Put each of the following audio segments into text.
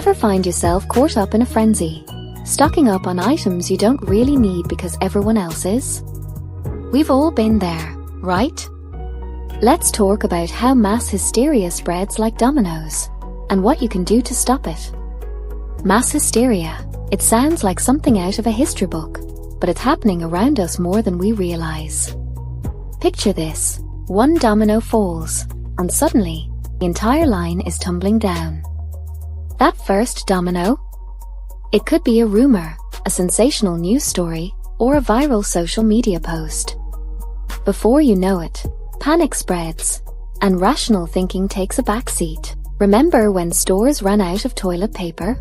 Ever find yourself caught up in a frenzy, stocking up on items you don't really need because everyone else is? We've all been there, right? Let's talk about how mass hysteria spreads like dominoes, and what you can do to stop it. Mass hysteria. It sounds like something out of a history book, but it's happening around us more than we realize. Picture this. One domino falls, and suddenly, the entire line is tumbling down. That first domino? It could be a rumor, a sensational news story, or a viral social media post. Before you know it, panic spreads, and rational thinking takes a backseat. Remember when stores ran out of toilet paper?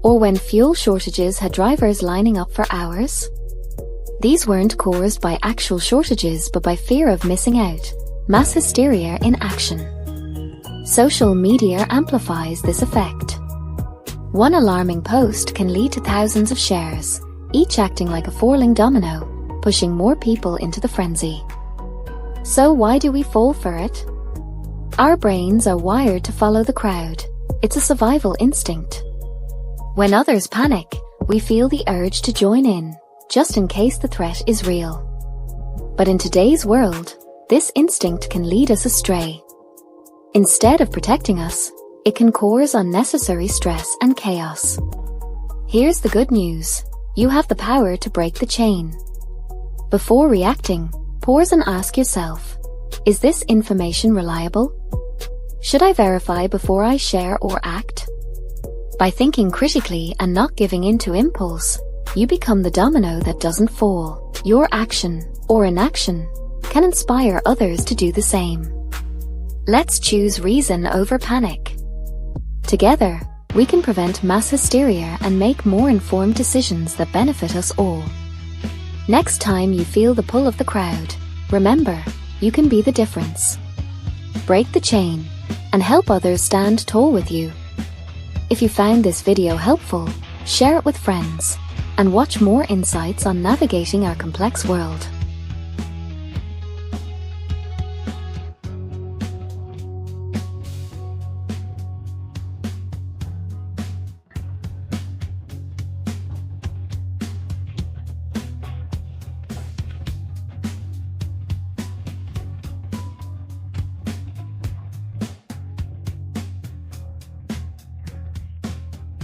Or when fuel shortages had drivers lining up for hours? These weren't caused by actual shortages but by fear of missing out. Mass hysteria in action. Social media amplifies this effect. One alarming post can lead to thousands of shares, each acting like a falling domino, pushing more people into the frenzy. So why do we fall for it? Our brains are wired to follow the crowd. It's a survival instinct. When others panic, we feel the urge to join in, just in case the threat is real. But in today's world, this instinct can lead us astray. Instead of protecting us, it can cause unnecessary stress and chaos. Here's the good news. You have the power to break the chain. Before reacting, pause and ask yourself, is this information reliable? Should I verify before I share or act? By thinking critically and not giving in to impulse, you become the domino that doesn't fall. Your action, or inaction, can inspire others to do the same. Let's choose reason over panic. Together, we can prevent mass hysteria and make more informed decisions that benefit us all. Next time you feel the pull of the crowd, remember, you can be the difference. Break the chain, and help others stand tall with you. If you found this video helpful, share it with friends, and watch more insights on navigating our complex world.